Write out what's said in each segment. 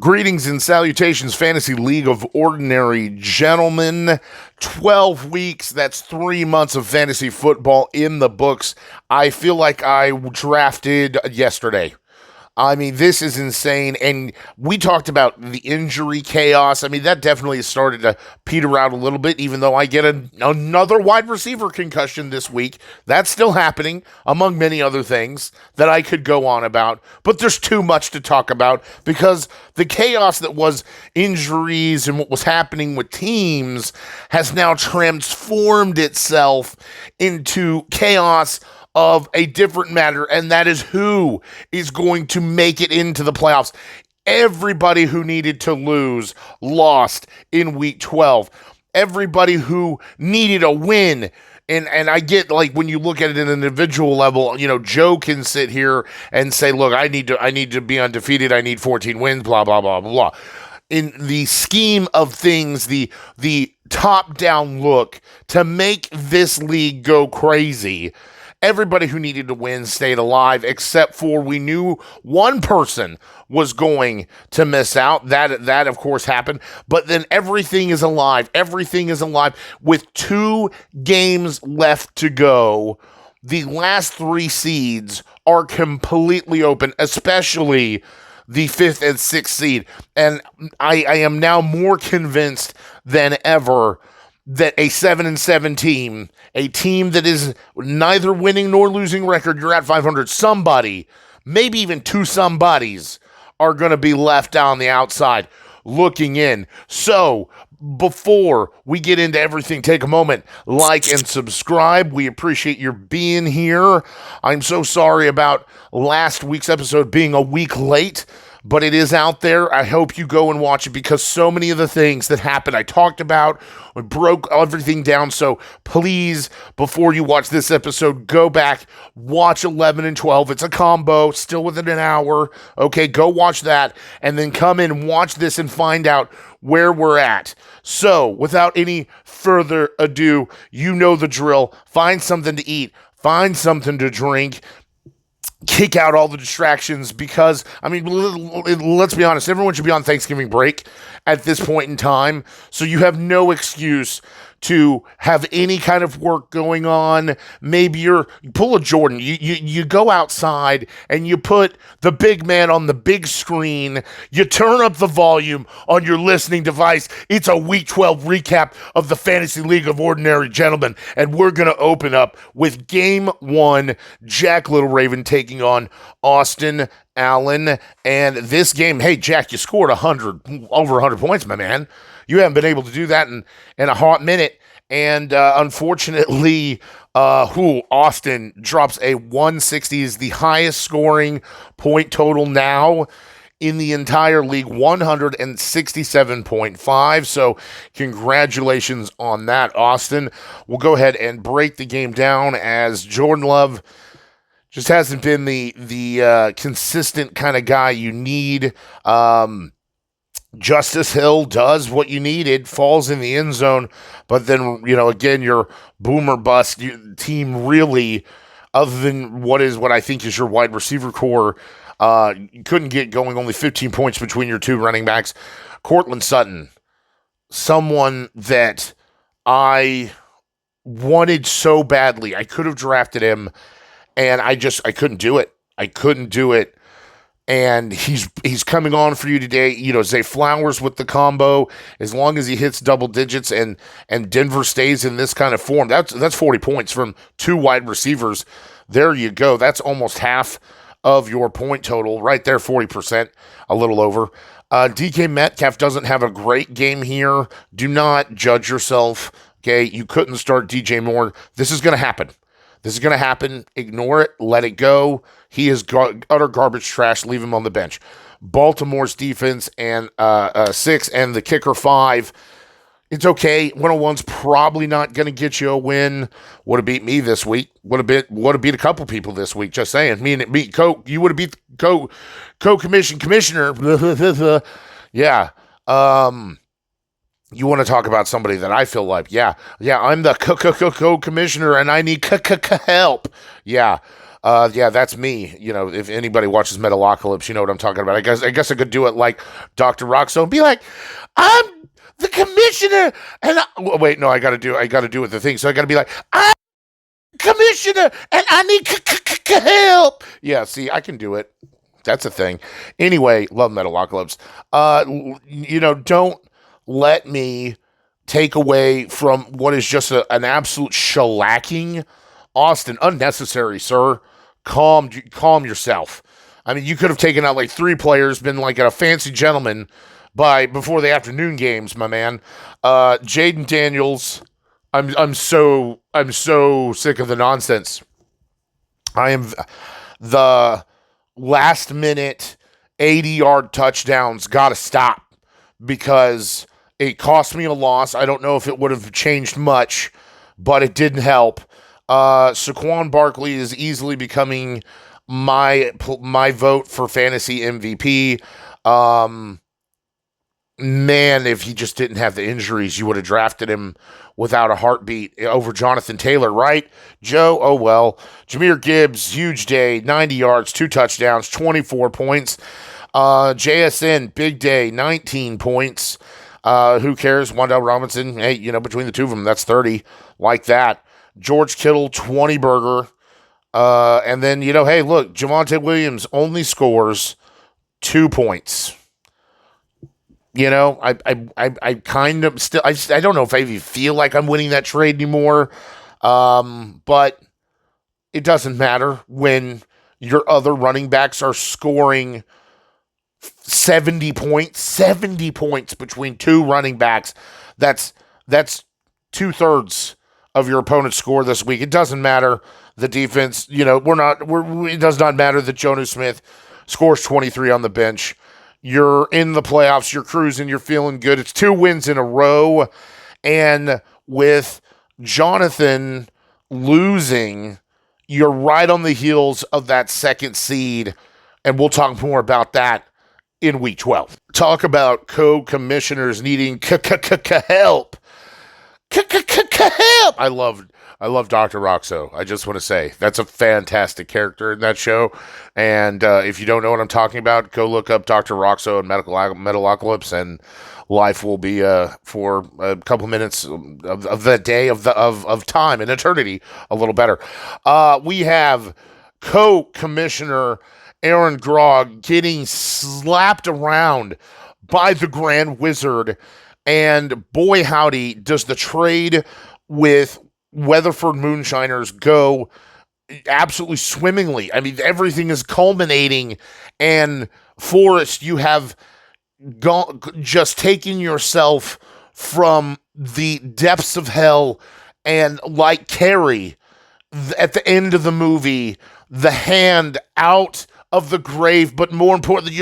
Greetings and salutations, Fantasy League of Ordinary Gentlemen. 12 weeks, that's 3 months of fantasy football in the books. I feel like I drafted yesterday. I mean, this is insane, and we talked about the injury chaos. I mean, that definitely started to peter out a little bit, even though I get another wide receiver concussion this week. That's still happening, among many other things that I could go on about, but there's too much to talk about because the chaos that was injuries and what was happening with teams has now transformed itself into chaos of a different matter, and that is who is going to make it into the playoffs. Everybody who needed to lose lost in week 12. Everybody who needed a win, and I get, like, when you look at it at an individual level, you know, Joe can sit here and say, look, I need to be undefeated, I need 14 wins, blah, blah, blah, blah, blah. In the scheme of things, the top-down look to make this league go crazy, everybody who needed to win stayed alive, except for we knew one person was going to miss out. That of course happened. But then everything is alive. Everything is alive. With 2 games left to go, the last 3 seeds are completely open, especially the 5th and 6th seed. And I am now more convinced than ever that a 7-7 team, a team that is neither winning nor losing record, you're at 500, somebody, maybe even 2 somebodies, are going to be left down the outside looking in. So, before we get into everything, take a moment, like and subscribe. We appreciate your being here. I'm so sorry about last week's episode being a week late, but it is out there. I hope you go and watch it because so many of the things that happened I talked about, we broke everything down. So please, before you watch this episode, go back, watch 11 and 12. It's a combo, still within an hour. Okay, go watch that, and then come in, watch this, and find out where we're at. So, without any further ado, you know the drill. Find something to eat, find something to drink, kick out all the distractions because, I mean, let's be honest, everyone should be on Thanksgiving break at this point in time, so you have no excuse to have any kind of work going on. Maybe you pull a Jordan, you go outside and you put the big man on the big screen, you turn up the volume on your listening device. It's a week 12 recap of the Fantasy League of Ordinary Gentlemen, and we're going to open up with game 1, Jack Little Raven taking on Austin Allen. And this game, hey, Jack, you scored over 100 points, my man. You haven't been able to do that in a hot minute. And unfortunately, Austin drops a 160, is the highest scoring point total now in the entire league, 167.5. So congratulations on that, Austin. We'll go ahead and break the game down as Jordan Love just hasn't been the consistent kind of guy you need. Justice Hill does what you needed, falls in the end zone, but then, you know, again, your boomer bust team really, other than what I think is your wide receiver core, you couldn't get going, only 15 points between your 2 running backs. Courtland Sutton, someone that I wanted so badly. I could have drafted him, and I couldn't do it. I couldn't do it. And he's coming on for you today. You know, Zay Flowers with the combo, as long as he hits double digits and Denver stays in this kind of form, that's 40 points from 2 wide receivers. There you go. That's almost half of your point total right there, 40%, a little over. DK Metcalf doesn't have a great game here. Do not judge yourself, okay? You couldn't start DJ Moore. This is going to happen. This is going to happen. Ignore it. Let it go. He is utter garbage trash. Leave him on the bench. Baltimore's defense and 6 and the kicker 5. It's okay. 101's probably not going to get you a win. Would have beat me this week. Would have beat a couple people this week. Just saying. You would have beat commissioner. Yeah. You want to talk about somebody that I feel like, yeah, I'm the co-commissioner and I need help. Yeah. Yeah, that's me. You know, if anybody watches Metalocalypse, you know what I'm talking about. I guess I could do it like Dr. Roxo and be like, I'm the commissioner, and wait, no, I got to do it the thing. So I got to be like, I'm commissioner, and I need help. Yeah, see, I can do it. That's a thing. Anyway, love Metalocalypse. Don't let me take away from what is just an absolute shellacking. Austin, unnecessary, sir. Calm yourself. I mean, you could have taken out like 3 players, been like a fancy gentleman before the afternoon games, my man. Jaden Daniels, I'm so sick of the nonsense. I am the last minute 80-yard touchdowns got to stop because it cost me a loss. I don't know if it would have changed much, but it didn't help. Saquon Barkley is easily becoming my vote for fantasy MVP. Man, if he just didn't have the injuries, you would have drafted him without a heartbeat over Jonathan Taylor, right? Joe, oh well. Jahmyr Gibbs, huge day, 90 yards, 2 touchdowns, 24 points. JSN, big day, 19 points. Who cares? Wan'Dale Robinson, hey, between the two of them, that's 30. Like that. George Kittle, 20 burger. And then, hey, look, Javonte Williams only scores 2 points. I kind of still, I don't know if I even feel like I'm winning that trade anymore. But it doesn't matter when your other running backs are scoring 70 points between 2 running backs. That's 2/3 of your opponent's score this week. It doesn't matter the defense. It does not matter that Jonnu Smith scores 23 on the bench. You're in the playoffs. You're cruising. You're feeling good. It's 2 wins in a row. And with Jonathan losing, you're right on the heels of that 2nd seed. And we'll talk more about that in week 12. Talk about co-commissioners needing help. Help. I love Dr. Roxo. I just want to say that's a fantastic character in that show. And if you don't know what I'm talking about, go look up Dr. Roxo and Metalocalypse, and life will be for a couple minutes of the day of time and eternity a little better. We have co-commissioner Aaron Grog getting slapped around by the Grand Wizard. And boy, howdy, does the trade with Weatherford Moonshiners go absolutely swimmingly. I mean, everything is culminating. And Forrest, you have just taken yourself from the depths of hell, and like Carrie, at the end of the movie, the hand out of the grave, but more importantly,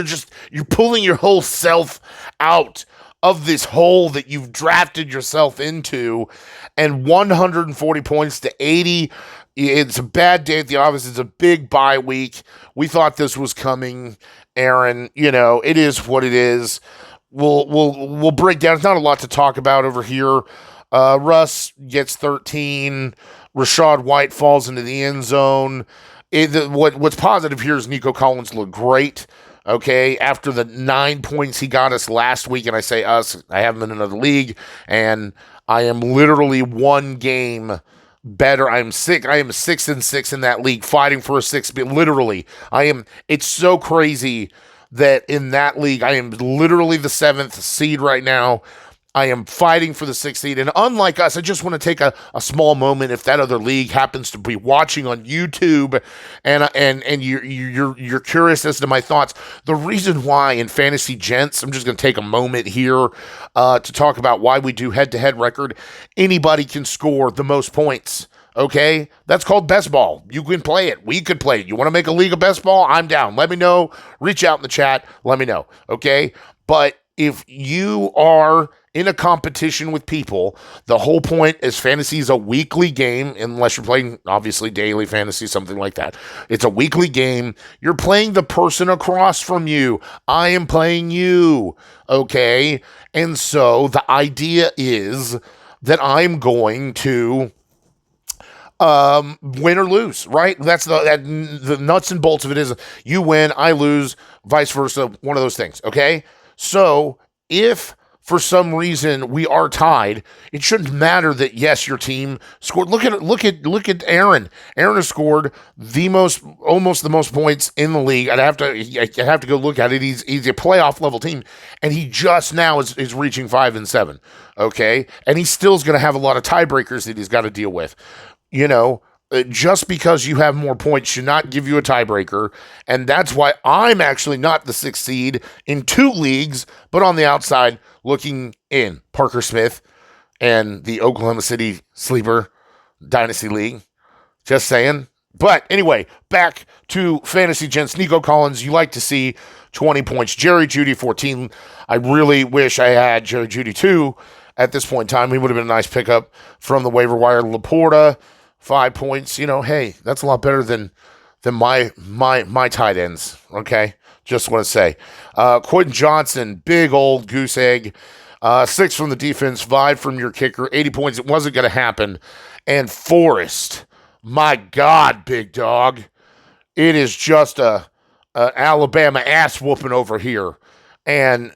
you're pulling your whole self out of this hole that you've drafted yourself into. And 140 points to 80. It's a bad day at the office. It's a big bye week. We thought this was coming, Aaron. It is what it is. We'll break down. It's not a lot to talk about over here. Russ gets 13. Rachaad White falls into the end zone. What's positive here is Nico Collins looked great. Okay, after the 9 points he got us last week, and I say us, I have him in another league, and I am literally 1 game better. I am 6-6 in that league, fighting for a 6. Literally, it's so crazy that in that league, I am literally the 7th seed right now. I am fighting for the 6th seed, and unlike us, I just want to take a small moment if that other league happens to be watching on YouTube, and you're curious as to my thoughts. The reason why in Fantasy Gents, I'm just going to take a moment here to talk about why we do head-to-head record. Anybody can score the most points. Okay, that's called best ball. You can play it. We could play it. You want to make a league of best ball? I'm down. Let me know. Reach out in the chat. Let me know. Okay, but if you are in a competition with people, the whole point is fantasy is a weekly game, unless you're playing, obviously, daily fantasy, something like that. It's a weekly game. You're playing the person across from you. I am playing you, okay? And so the idea is that I'm going to win or lose, right? That's the nuts and bolts of it is you win, I lose, vice versa, one of those things, okay? So if for some reason we are tied, it shouldn't matter that yes, your team scored. Look at Aaron. Aaron has scored almost the most points in the league. I'd have to go look at it. He's a playoff level team, and he just now is reaching 5-7. Okay, and he still is going to have a lot of tiebreakers that he's got to deal with. Just because you have more points should not give you a tiebreaker. And that's why I'm actually not the 6th seed in 2 leagues, but on the outside looking in. Parker Smith and the Oklahoma City Sleeper Dynasty League. Just saying. But anyway, back to Fantasy Gents. Nico Collins, you like to see 20 points. Jerry Jeudy, 14. I really wish I had Jerry Jeudy too at this point in time. He would have been a nice pickup from the waiver wire. Laporta, 5 points. Hey, that's a lot better than my tight ends. Okay, just want to say, Quentin Johnson, big old goose egg. 6 from the defense, 5 from your kicker, 80 points. It wasn't going to happen. And Forrest, my God, big dog, it is just a Alabama ass whooping over here. And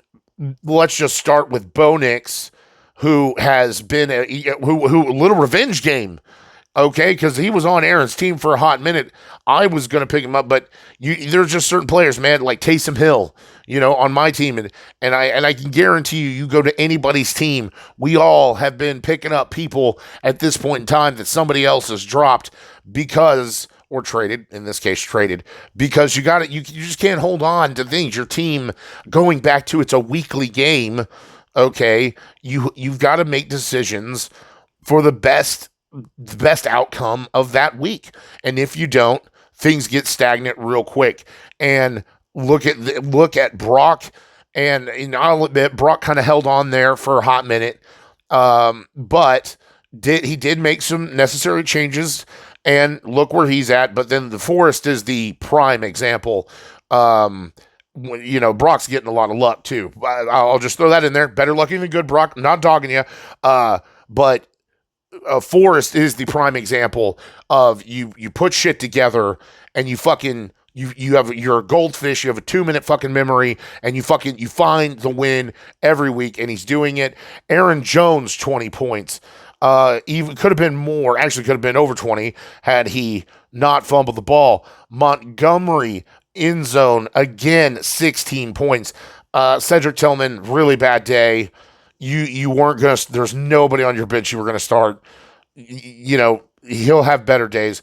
let's just start with Bo Nix, who has been a little revenge game. Okay, because he was on Aaron's team for a hot minute. I was going to pick him up, but there's just certain players, man, like Taysom Hill, on my team, and I can guarantee you go to anybody's team, we all have been picking up people at this point in time that somebody else has dropped or traded, in this case traded, because you just can't hold on to things. Your team, going back to it's a weekly game, okay, you've got to make decisions for the best outcome of that week. And if you don't, things get stagnant real quick. And look at Brauc, and I'll admit Brauc kind of held on there for a hot minute, but he did make some necessary changes, and look where he's at. But then the Forrest is the prime example. Brauc's getting a lot of luck too. I'll just throw that in there. Better lucky than good, Brauc. Not dogging you, but Forrest is the prime example of you put shit together and you're a goldfish, you have a 2-minute fucking memory, and you find the win every week, and he's doing it. Aaron Jones, 20 points. Even could have been more, actually could have been over 20 had he not fumbled the ball. Montgomery, end zone, again, 16 points. Cedric Tillman, really bad day. You weren't going to, there's nobody on your bench you were going to start. He'll have better days,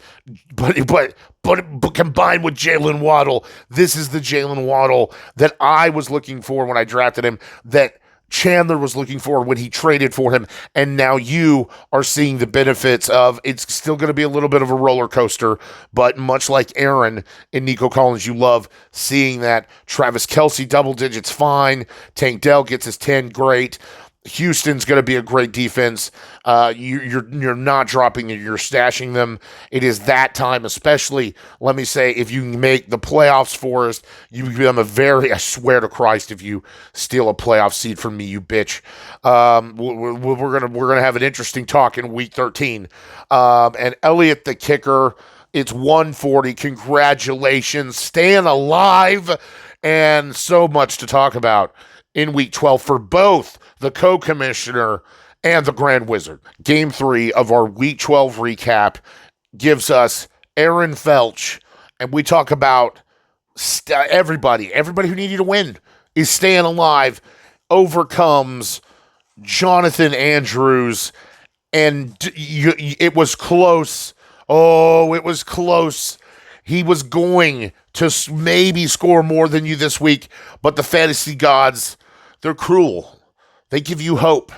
but combined with Jalen Waddle, this is the Jalen Waddle that I was looking for when I drafted him, that Chandler was looking for when he traded for him, and now you are seeing the benefits of. It's still going to be a little bit of a roller coaster, but much like Aaron and Nico Collins, you love seeing that. Travis Kelce, double digits, fine. Tank Dell gets his 10, great. Houston's going to be a great defense. You're not dropping it. You're stashing them. It is that time, especially, let me say, if you make the playoffs, Forrest, you become I swear to Christ, if you steal a playoff seed from me, you bitch. We're gonna have an interesting talk in week 13. And Elliott, the kicker, it's 140. Congratulations. Staying alive. And so much to talk about in week 12 for both the co-commissioner and the Grand Wizard. Game 3 of our week 12 recap gives us Aaron Felch, and we talk about everybody who needed to win is staying alive, overcomes Jonathan Andrews, and it was close. Oh, it was close. He was going to maybe score more than you this week, but the fantasy gods, they're cruel. They give you hope.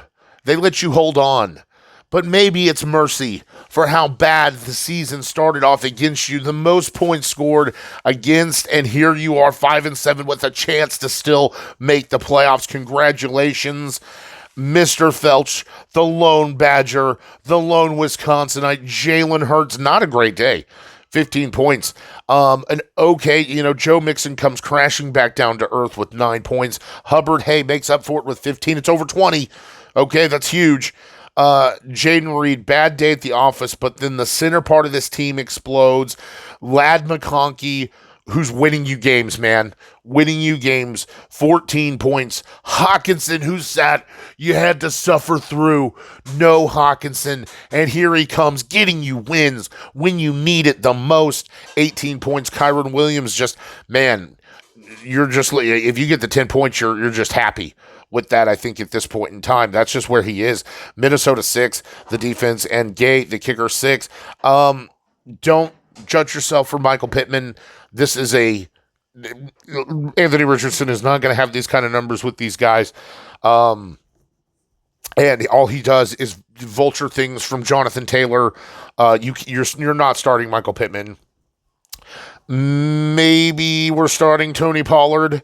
They let you hold on. But maybe it's mercy for how bad the season started off against you. The most points scored against, and here you are 5-7 with a chance to still make the playoffs. Congratulations, Mr. Felch, the lone Badger, the lone Wisconsinite. Jalen Hurts, not a great day. 15 points. Joe Mixon comes crashing back down to earth with 9 points. Hubbard, makes up for it with 15. It's over 20. Okay, that's huge. Jaden Reed, bad day at the office, but then the center part of this team explodes. Lad McConkey, who's winning you games, man. Winning you games, 14 points. Hawkinson, who sat, you had to suffer through. No Hawkinson. And here he comes, getting you wins when you need it the most. 18 points. Kyron Williams, just, man, you're just, if you get the 10 points, you're just happy with that, I think, at this point in time. That's just where he is. Minnesota 6, the defense, and Gay, the kicker, 6. Don't judge yourself for Michael Pittman. This is Anthony Richardson is not going to have these kind of numbers with these guys. And all he does is vulture things from Jonathan Taylor. You're not starting Michael Pittman. Maybe we're starting Tony Pollard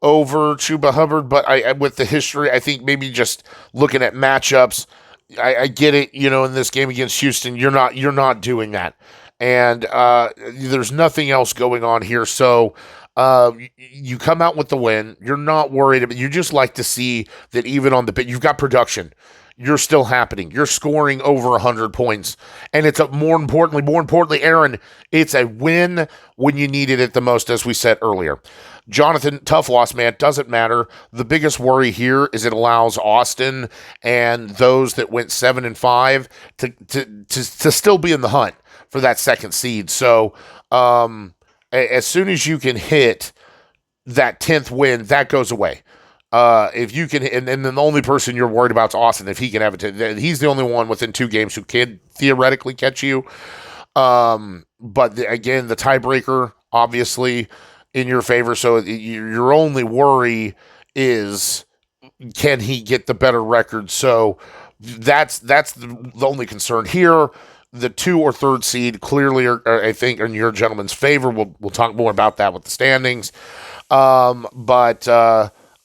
over Chuba Hubbard, but I with the history, I think maybe just looking at matchups, I get it. In this game against Houston, you're not doing that, and there's nothing else going on here. So you come out with the win. You're not worried about. You just like to see that even on the pit, you've got production. You're still happening. You're scoring over 100 points, and it's more importantly, Aaron, it's a win when you needed it the most, as we said earlier. Jonathan, tough loss, man. Doesn't matter. The biggest worry here is it allows Austin and those that went 7-5 to still be in the hunt for that second seed. So as soon as you can hit that 10th win, that goes away. If you can, and then the only person you're worried about is Austin. If he can have it, he's the only one within 2 games who can theoretically catch you. But again, the tiebreaker, obviously, in your favor. So your only worry is, can he get the better record? So that's the only concern here. The 2 or 3rd seed clearly are, I think, in your gentleman's favor. We'll talk more about that with the standings. But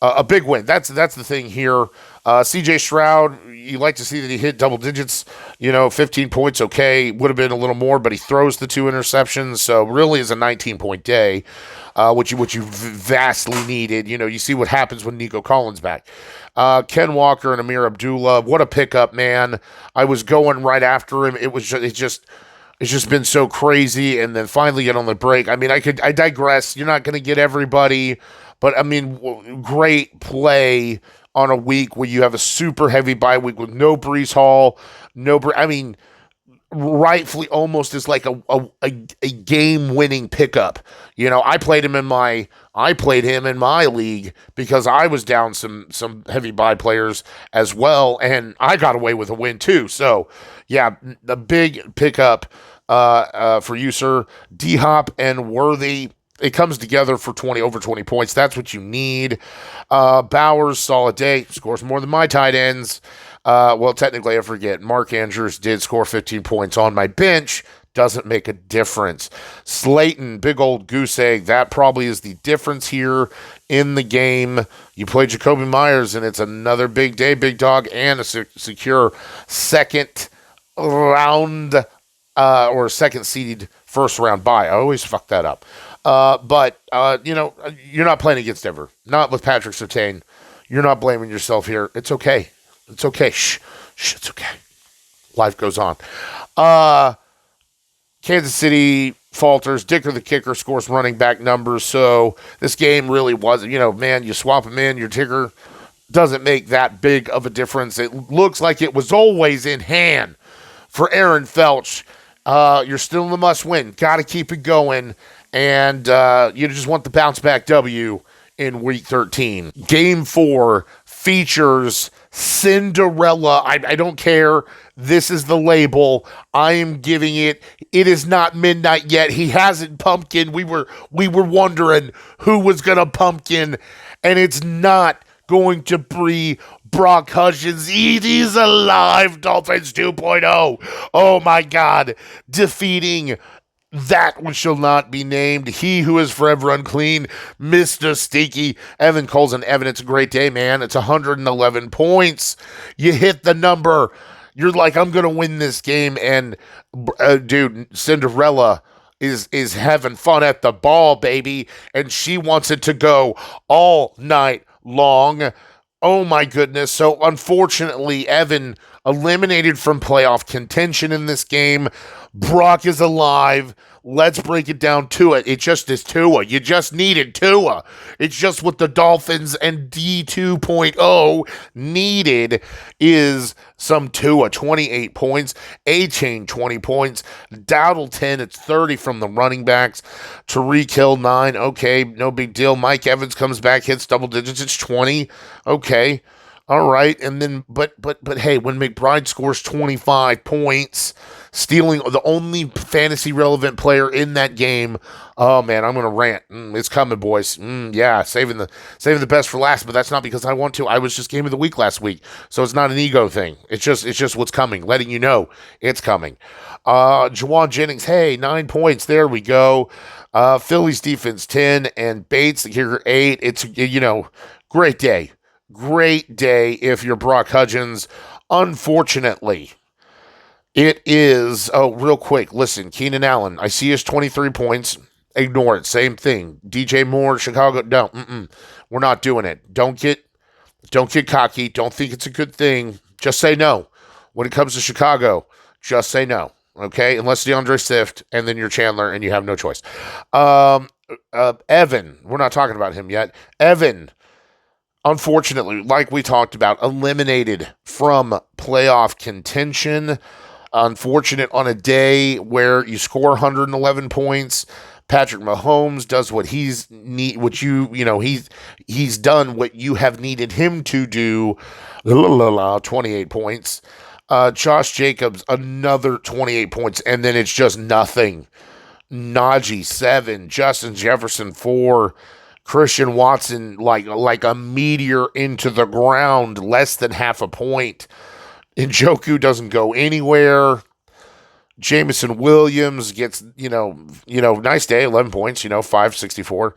a big win. That's the thing here. CJ Stroud, you like to see that he hit double digits. 15 points, okay. Would have been a little more, but he throws the 2 interceptions. So really is a 19-point day, which you vastly needed. You see what happens when Nico Collins back. Ken Walker and Amir Abdullah, what a pickup, man. I was going right after him. It's just been so crazy, and then finally get on the break. I mean, I digress. You're not going to get everybody, but I mean, great play on a week where you have a super heavy bye week with no Breece Hall, rightfully almost is like a game-winning pickup. I played him in my league because I was down some heavy bye players as well, and I got away with a win too. So yeah, the big pickup for you, sir. D-Hop and Worthy, it comes together for over 20 points. That's what you need. Bowers, solid day, scores more than my tight ends. Well, technically, I forget. Mark Andrews did score 15 points on my bench. Doesn't make a difference. Slayton, big old goose egg. That probably is the difference here in the game. You play Jacoby Myers, and it's another big day, big dog, and a secure second round or second seeded first round bye. I always fuck that up. But you're not playing against Denver. Not with Patrick Surtain. You're not blaming yourself here. It's okay. It's okay. Shh, it's okay. Life goes on. Kansas City falters. Dicker, the kicker, scores running back numbers. So this game really wasn't, you swap them in, your ticker doesn't make that big of a difference. It looks like it was always in hand for Aaron Felch. You're still in the must-win. Got to keep it going. And you just want the bounce-back W in Week 13. Game 4 features Cinderella. I don't care. This is the label. I am giving it. It is not midnight yet. He hasn't pumpkin. We were wondering who was going to pumpkin, and it's not going to be Brauc Hutchins. He's alive. Dolphins 2.0. Oh, my God. Defeating that which shall not be named, he who is forever unclean, Mr. Stinky. Evan Colson. Evan, it's a great day, man. It's 111 points. You hit the number. You're like, I'm going to win this game. And, dude, Cinderella is having fun at the ball, baby. And she wants it to go all night long. Oh my goodness. So unfortunately, Evan eliminated from playoff contention in this game. Brauc is alive. Let's break it down to it. It just is Tua. You just needed Tua. It's just what the Dolphins and D 2.0 needed is some Tua. 28 points. A-Chain 20 points. Dowdle 10. It's 30 from the running backs. Tyreek Hill 9. Okay, no big deal. Mike Evans comes back, hits double digits. It's 20. Okay. All right. And then but hey, when McBride scores 25 points, stealing the only fantasy relevant player in that game, oh man, I'm gonna rant. It's coming, boys. Yeah, saving the best for last, but that's not because I want to. I was just game of the week last week. So it's not an ego thing. It's just what's coming, letting you know it's coming. Jawan Jennings, hey, 9 points. There we go. Phillies defense 10 and Bates here 8. It's great day. Great day if you're Brock Hudgens. Unfortunately, it is. Oh, real quick. Listen, Keenan Allen. I see his 23 points. Ignore it. Same thing. DJ Moore, Chicago. No, we're not doing it. Don't get cocky. Don't think it's a good thing. Just say no. When it comes to Chicago, just say no. Okay, unless DeAndre Swift, and then you're Chandler, and you have no choice. Evan. We're not talking about him yet. Evan. Unfortunately, like we talked about, eliminated from playoff contention. Unfortunate on a day where you score 111 points. Patrick Mahomes does what he's done what you have needed him to do. 28 points. Josh Jacobs, another 28 points, and then it's just nothing. Najee, 7. Justin Jefferson, 4. Christian Watson, like a meteor into the ground, less than half a point. Njoku doesn't go anywhere. Jameson Williams gets, nice day, 11 points, 564.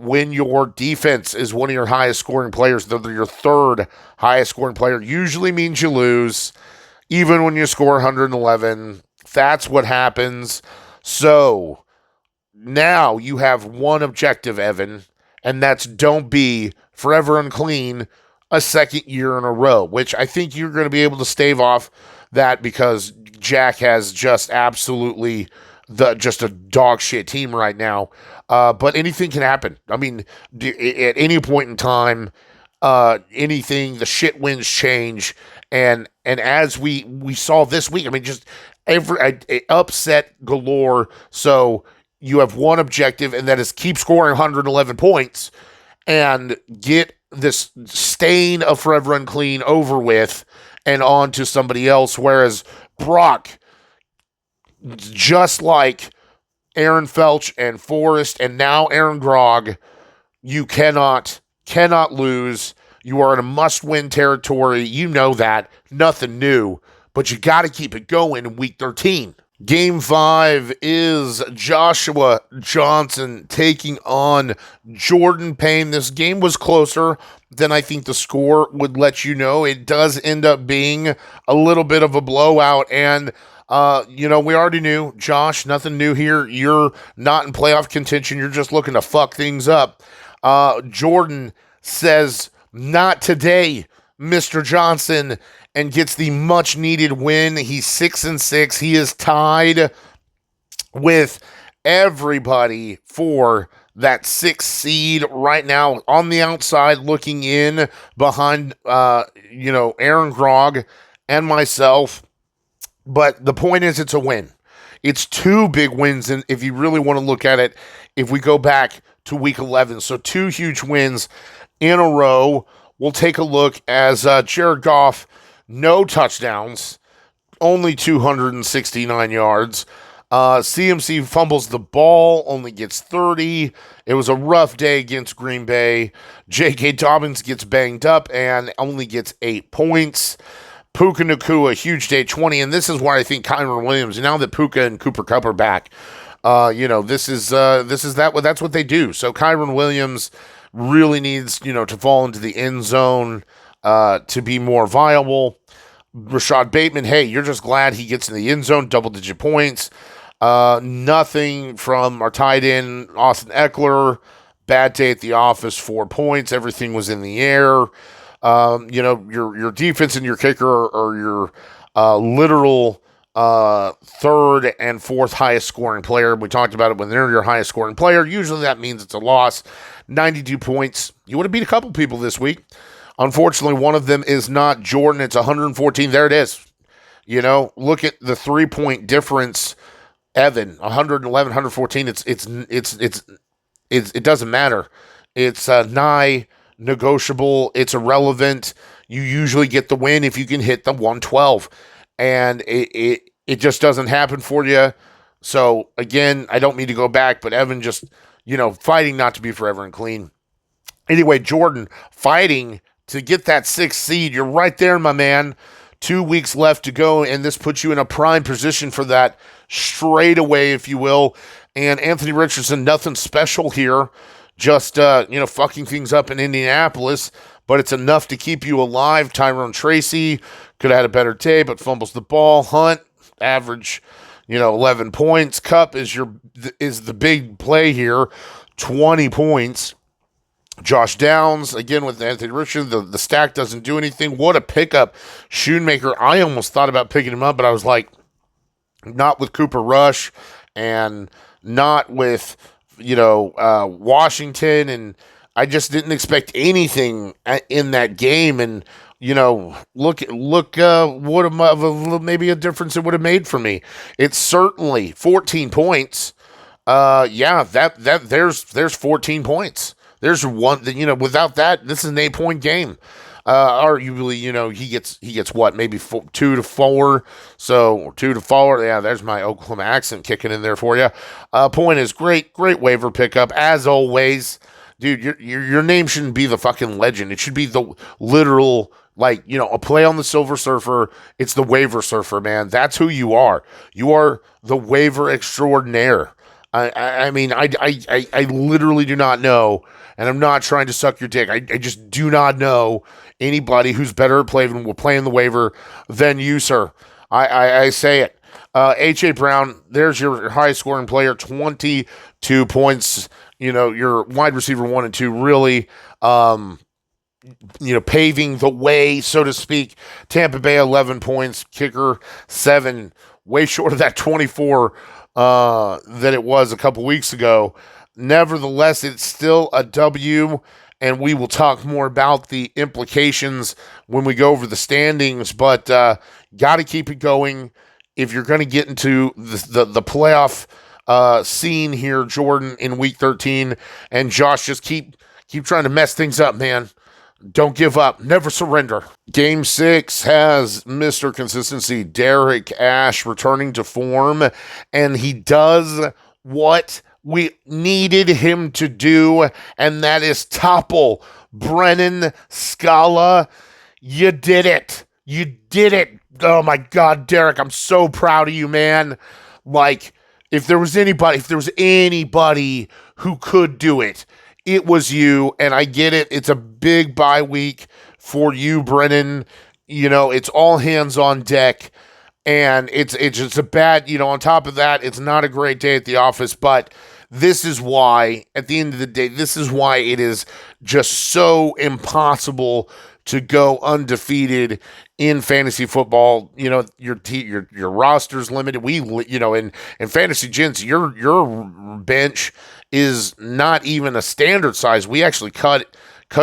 When your defense is one of your highest scoring players, they're your third highest scoring player, usually means you lose, even when you score 111. That's what happens. So now you have one objective, Evan, and that's don't be forever unclean a second year in a row, which I think you're going to be able to stave off that because Jack has just absolutely just a dog shit team right now. But anything can happen. I mean, at any point in time, the shit winds change. And as we saw this week, I mean, just every upset galore. So you have one objective, and that is keep scoring 111 points and get this stain of forever unclean over with and on to somebody else. Whereas Brauc, just like Aaron Felch and Forrest and now Aaron Grog, you cannot lose. You are in a must-win territory. You know that. Nothing new. But you got to keep it going in Week 13. Game 5 is Joshua Johnson taking on Jordan Payne. This game was closer than I think the score would let you know. It does end up being a little bit of a blowout. And, we already knew, Josh, nothing new here. You're not in playoff contention. You're just looking to fuck things up. Jordan says, not today, Mr. Johnson, and gets the much-needed win. He's 6-6. He is tied with everybody for that 6th seed right now on the outside looking in behind, Aaron Grog and myself. But the point is it's a win. It's 2 big wins, and if you really want to look at it, if we go back to Week 11. So 2 huge wins in a row. We'll take a look as Jared Goff, no touchdowns, only 269 yards. CMC fumbles the ball, only gets 30. It was a rough day against Green Bay. J.K. Dobbins gets banged up and only gets 8 points. Puka Nacua, huge day, 20. And this is where I think Kyren Williams, now that Puka and Cooper Kupp are back, that's what they do. So Kyren Williams really needs, to fall into the end zone to be more viable. Rashad Bateman, hey, you're just glad he gets in the end zone, double-digit points. Nothing from our tight end, Austin Eckler. bad day at the office, 4 points. Everything was in the air. Your defense and your kicker are your literal third and fourth highest scoring player. We talked about it when they're your highest scoring player. Usually that means it's a loss. 92 points. You would have beat a couple people this week. Unfortunately, one of them is not Jordan. It's 114. There it is. Look at the 3-point difference. Evan, 111, 114. It doesn't matter. It's nigh negotiable. It's irrelevant. You usually get the win if you can hit the 112, and it just doesn't happen for you. So again, I don't mean to go back, but Evan just fighting not to be forever and clean. Anyway, Jordan fighting to get that 6th seed. You're right there, my man. 2 weeks left to go, and this puts you in a prime position for that straight away, if you will. And Anthony Richardson, nothing special here. Just, fucking things up in Indianapolis, but it's enough to keep you alive. Tyrone Tracy could have had a better day, but fumbles the ball. Hunt, average, 11 points. Cup is the big play here, 20 points. Josh Downs, again with Anthony Richardson, the stack doesn't do anything. What a pickup. Schoonmaker, I almost thought about picking him up, but I was like, not with Cooper Rush and not with, Washington, and I just didn't expect anything in that game. And, look what maybe a difference it would have made for me. It's certainly 14 points. There's 14 points. There's one, without that, this is an 8-point game. Arguably, he gets what, maybe 2 to 4. So 2 to 4. Yeah, there's my Oklahoma accent kicking in there for you. Point is great waiver pickup as always, dude. Your name shouldn't be the fucking legend. It should be the literal, a play on the Silver Surfer. It's the waiver surfer, man. That's who you are. You are the waiver extraordinaire. I mean, I literally do not know. And I'm not trying to suck your dick. I just do not know anybody who's better at playing the waiver than you, sir. I say it. H.A. Brown, there's your highest scoring player, 22 points. Your wide receiver 1 and 2 really, paving the way, so to speak. Tampa Bay, 11 points. Kicker, 7. Way short of that 24 that it was a couple weeks ago. Nevertheless, it's still a W, and we will talk more about the implications when we go over the standings, but got to keep it going if you're going to get into the playoff scene here, Jordan, in Week 13. And Josh, just keep trying to mess things up, man. Don't give up. Never surrender. Game 6 has Mr. Consistency, Derrick Ash, returning to form, and he does what we needed him to do, and that is topple Brennan Scala. You did it. You did it. Oh my God, Derrick, I'm so proud of you, man. If there was anybody who could do it, it was you, and I get it. It's a big bye week for you, Brennan. It's all hands on deck. And it's just a bad, on top of that, it's not a great day at the office, but this is why, at the end of the day, this is why it is just so impossible to go undefeated in fantasy football. Your roster's limited. In fantasy gents, your bench is not even a standard size. We actually cut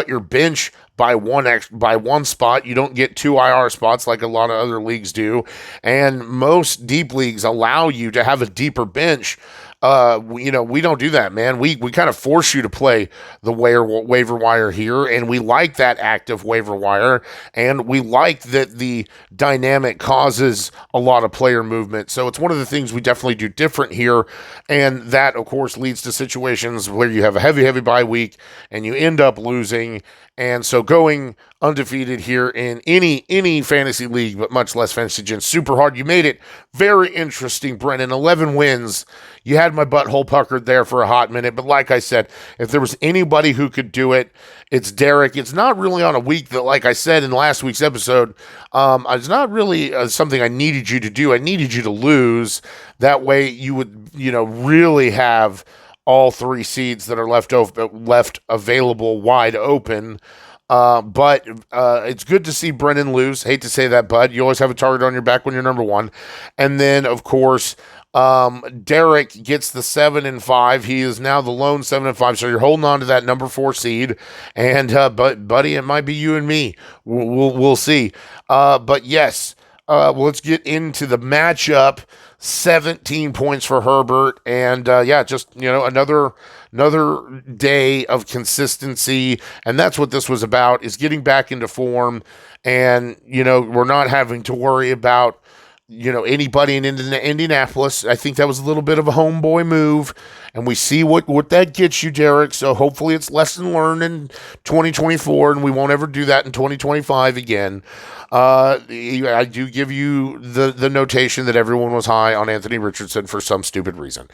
your bench by one spot. You don't get 2 IR spots like a lot of other leagues do, and most deep leagues allow you to have a deeper bench. We don't do that, man. We kind of force you to play the waiver wire here, and we like that active waiver wire, and we like that the dynamic causes a lot of player movement. So it's one of the things we definitely do different here, and that, of course, leads to situations where you have a heavy bye week, and you end up losing. And so going undefeated here in any fantasy league, but much less fantasy gen, super hard. You made it very interesting, Brennan. 11 wins. You had my butthole puckered there for a hot minute. But like I said, if there was anybody who could do it, it's Derrick. It's not really on a week that, like I said in last week's episode, it's not really something I needed you to do. I needed you to lose. That way you would, really have all three seeds that are left available wide open. But it's good to see Brennan lose. Hate to say that, bud. You always have a target on your back when you're number one. And then, of course, Derrick gets the 7-5. He is now the lone 7-5. So you're holding on to that number 4 seed. And but buddy, it might be you and me. We'll see. But yes, let's get into the matchup. 17 points for Herbert, and just another day of consistency, and that's what this was about, is getting back into form. And we're not having to worry about anybody in Indianapolis. I think that was a little bit of a homeboy move, and we see what that gets you, Derrick. So hopefully it's lesson learned in 2024, and we won't ever do that in 2025 again. I do give you the notation that everyone was high on Anthony Richardson for some stupid reason.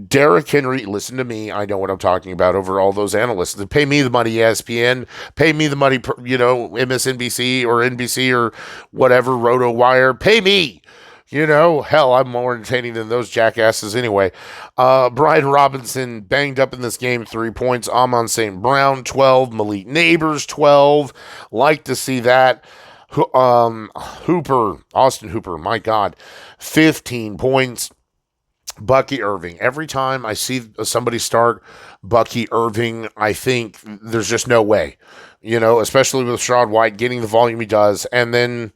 Derrick Henry, listen to me. I know what I'm talking about over all those analysts. Pay me the money, ESPN. Pay me the money, MSNBC or NBC or whatever, RotoWire. Pay me. Hell, I'm more entertaining than those jackasses anyway. Brian Robinson banged up in this game, 3 points. Amon St. Brown, 12. Malik Neighbors, 12. Like to see that. Austin Hooper, my God, 15 points. Bucky Irving. Every time I see somebody start Bucky Irving, I think there's just no way, especially with Rashad White getting the volume he does. And then,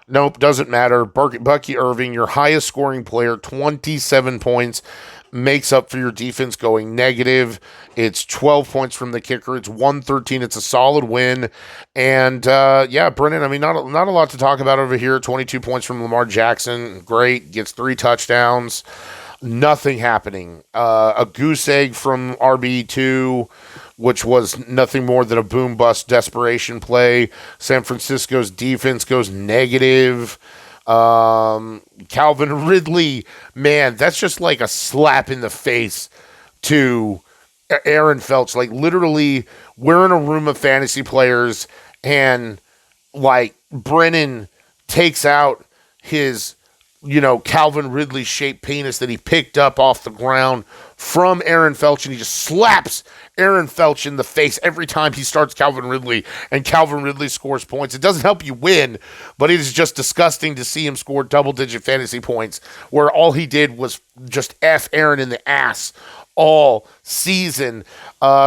nope, doesn't matter. Bucky Irving, your highest scoring player, 27 points, makes up for your defense going negative. It's 12 points from the kicker. It's 113. It's a solid win. And, Brennan, I mean, not a lot to talk about over here. 22 points from Lamar Jackson. Great. Gets 3 touchdowns. Nothing happening. A goose egg from RB2, which was nothing more than a boom-bust desperation play. San Francisco's defense goes negative. Calvin Ridley, man, that's just like a slap in the face to Aaron Felch. Like, literally, we're in a room of fantasy players, and like Brennan takes out his Calvin Ridley shaped penis that he picked up off the ground from Aaron Felch, and he just slaps Aaron Felch in the face every time he starts Calvin Ridley, and Calvin Ridley scores points. It doesn't help you win, but it is just disgusting to see him score double-digit fantasy points where all he did was just F Aaron in the ass all season.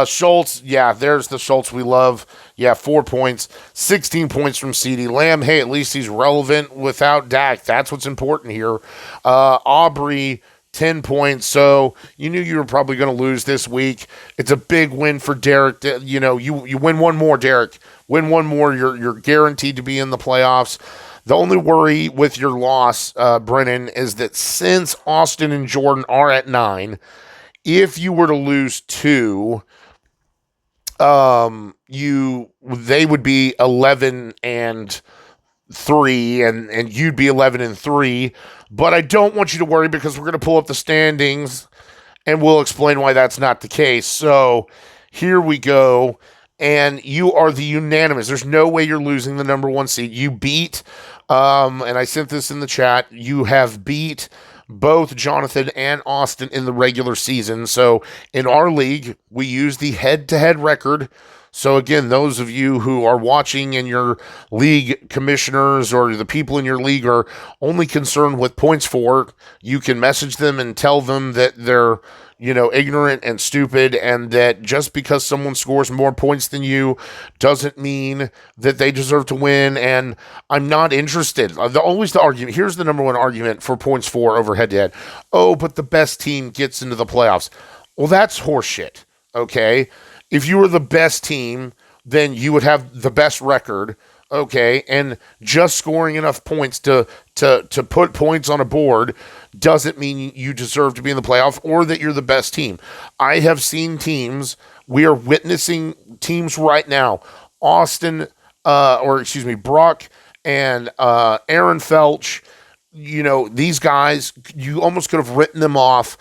Schultz, there's the Schultz we love. 4 points, 16 points from CeeDee Lamb. Hey, at least he's relevant without Dak. That's what's important here. Aubrey, 10 points. So you knew you were probably going to lose this week. It's a big win for Derrick. You win one more, Derrick. Win one more. You're guaranteed to be in the playoffs. The only worry with your loss, Brennan, is that since Austin and Jordan are at 9, if you were to lose 2, they would be 11-3, and you'd be 11-3. But I don't want you to worry, because we're going to pull up the standings, and we'll explain why that's not the case. So here we go, and you are the unanimous. There's no way you're losing the number 1 seed. You beat, and I sent this in the chat, you have beat both Jonathan and Austin in the regular season. So in our league, we use the head-to-head record. So again, those of you who are watching and your league commissioners or the people in your league are only concerned with points for, you can message them and tell them that they're ignorant and stupid, and that just because someone scores more points than you doesn't mean that they deserve to win. And I'm not interested. The argument, here's the number 1 argument for points for over head-to-head. Oh, but the best team gets into the playoffs. Well, that's horseshit, okay? If you were the best team, then you would have the best record, okay? And just scoring enough points to put points on a board doesn't mean you deserve to be in the playoff or that you're the best team. I have seen teams, we are witnessing teams right now, Brauc and Aaron Felch, these guys, you almost could have written them off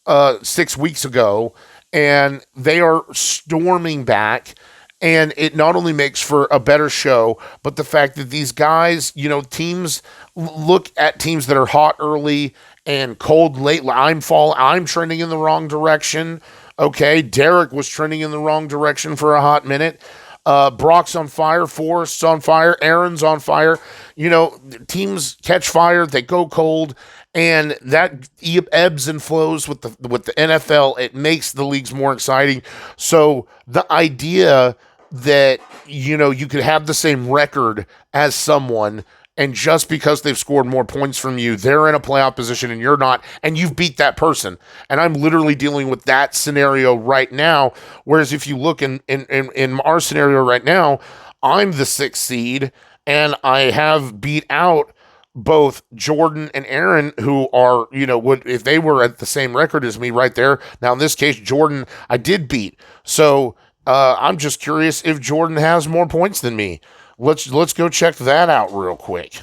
6 weeks ago, and they are storming back. And it not only makes for a better show, but the fact that these guys, teams look at teams that are hot early and cold late. I'm trending in the wrong direction. Okay, Derrick was trending in the wrong direction for a hot minute. Brauc's on fire, Forrest's on fire, Aaron's on fire. You know, teams catch fire, they go cold, and that ebbs and flows with the NFL. It makes the leagues more exciting. So the idea that you could have the same record as someone, and just because they've scored more points from you, they're in a playoff position and you're not, and you've beat that person. And I'm literally dealing with that scenario right now. Whereas if you look in our scenario right now, I'm the 6th seed and I have beat out both Jordan and Aaron, who are, would, if they were at the same record as me right there. Now, in this case, Jordan, I did beat. So I'm just curious if Jordan has more points than me. Let's go check that out real quick.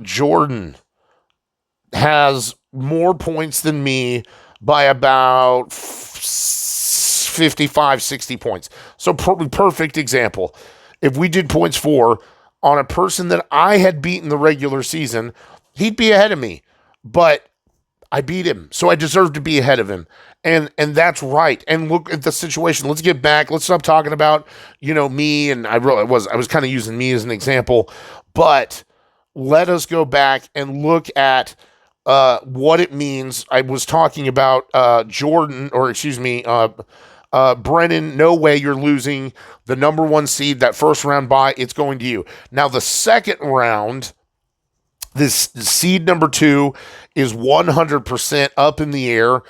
Jordan has more points than me by about 55, 60 points. So perfect example. If we did points for on a person that I had beaten the regular season, he'd be ahead of me. But I beat him, so I deserve to be ahead of him. And that's right. And look at the situation. Let's get back. Let's stop talking about, me. And I was kind of using me as an example. But let us go back and look at what it means. I was talking about Jordan, or excuse me, Brennan. No way you're losing the number 1 seed. That first round bye, it's going to you. Now, the second round, this seed number 2 is 100% up in the air.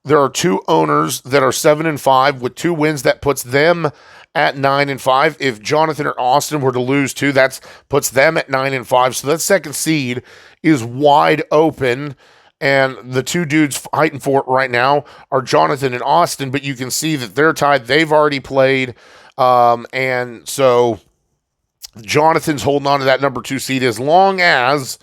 There are 2 owners that are 7-5 with 2 wins. That puts them at 9-5. If Jonathan or Austin were to lose 2, that puts them at 9-5. So that second seed is wide open. And the 2 dudes fighting for it right now are Jonathan and Austin. But you can see that they're tied. They've already played. And so Jonathan's holding on to that number 2 seed as long as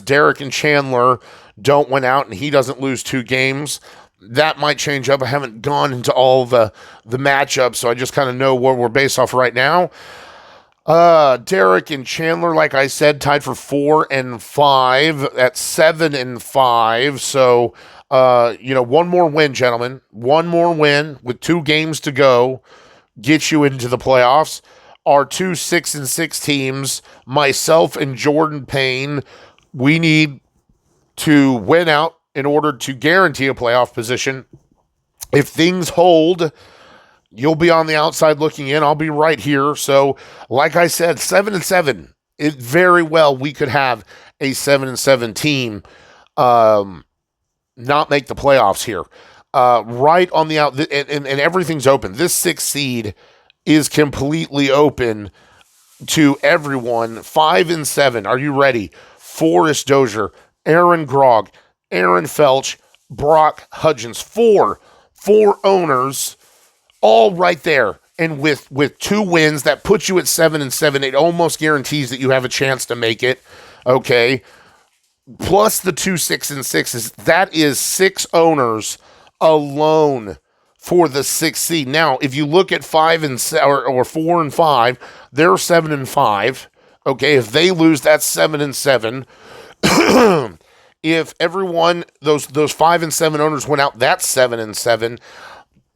Derrick and Chandler don't win out and he doesn't lose 2 games. That might change up. I haven't gone into all the matchups, so I just kind of know where we're based off right now. Derrick and Chandler, like I said, tied for 4 and 5 at 7 and 5. So, one more win, gentlemen. One more win with 2 games to go gets you into the playoffs. Our 2 6-6 teams, myself and Jordan Payne, we need to win out in order to guarantee a playoff position. If things hold, you'll be on the outside looking in. I'll be right here. So, like I said, 7-7. It very well we could have a 7-7 team not make the playoffs here. Right on the out, and everything's open. This 6th seed is completely open to everyone. 5-7. Are you ready? Forrest Dozier, Aaron Grog, Aaron Felch, Brauc, Hudgens. Four owners, all right there. And with 2 wins, that puts you at 7-7. It almost guarantees that you have a chance to make it. Okay. Plus the 2 6-6s. That is 6 owners alone for the 6th seed. Now, if you look at 5 and or 4 and 5, they're 7-5. Okay, if they lose, that's 7-7. If everyone, those 5 and 7 owners went out, that's 7-7.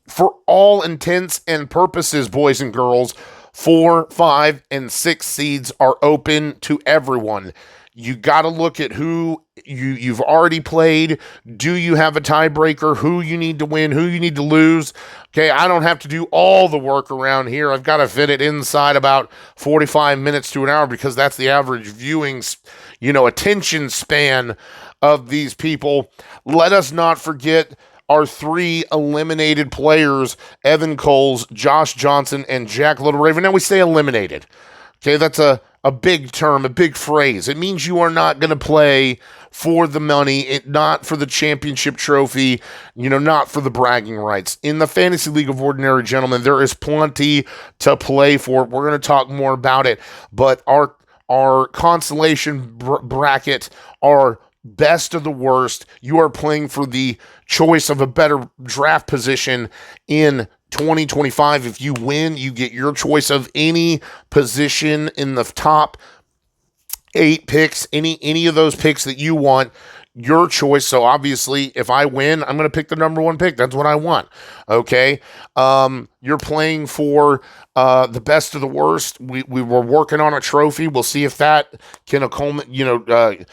For all intents and purposes, boys and girls, 4, 5, and 6 seeds are open to everyone. You got to look at who you've already played. Do you have a tiebreaker? Who you need to win? Who you need to lose? Okay, I don't have to do all the work around here. I've got to fit it inside about 45 minutes to an hour because that's the average viewing, attention span of these people. Let us not forget our 3 eliminated players, Evan Coles, Josh Johnson, and Jack Little Raven. Now we say eliminated. Okay, that's a big term, a big phrase. It means you are not going to play for the money, not for the championship trophy, not for the bragging rights. In the Fantasy League of Ordinary Gentlemen, there is plenty to play for. We're going to talk more about it, but our consolation bracket, our best of the worst, you are playing for the choice of a better draft position in 2025. If you win, you get your choice of any position in the top 8 picks, any of those picks that you want. your choice. So obviously, if I win, I'm going to pick the number one pick. That's what I want. Okay. You're playing for the best of the worst. We were working on a trophy. We'll see if that can accumulate,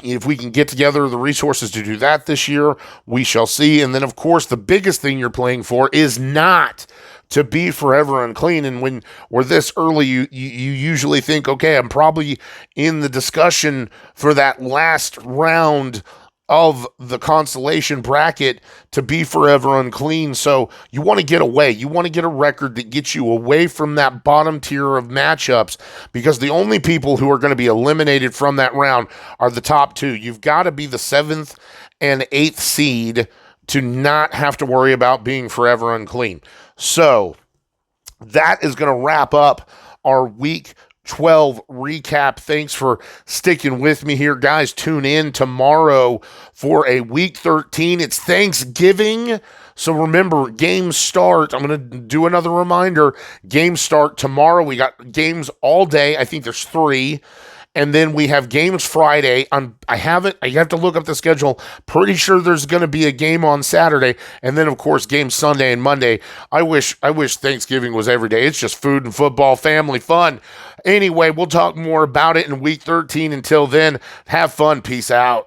if we can get together the resources to do that this year. We shall see. And then, of course, the biggest thing you're playing for is not to be forever unclean. And when we're this early, you usually think, okay, I'm probably in the discussion for that last round of the consolation bracket to be forever unclean. So you want to get away. You want to get a record that gets you away from that bottom tier of matchups, because the only people who are going to be eliminated from that round are the top two. You've got to be the 7th and 8th seed to not have to worry about being forever unclean. So that is going to wrap up our week 12 recap. Thanks for sticking with me here, guys. Tune in tomorrow for a week 13. It's Thanksgiving. So remember, games start. I'm going to do another reminder. Games start tomorrow. We got games all day. I think there's 3. And then we have games Friday. I have to look up the schedule. Pretty sure there's going to be a game on Saturday. And then, of course, games Sunday and Monday. I wish Thanksgiving was every day. It's just food and football, family fun. Anyway, we'll talk more about it in week 13. Until then, have fun. Peace out.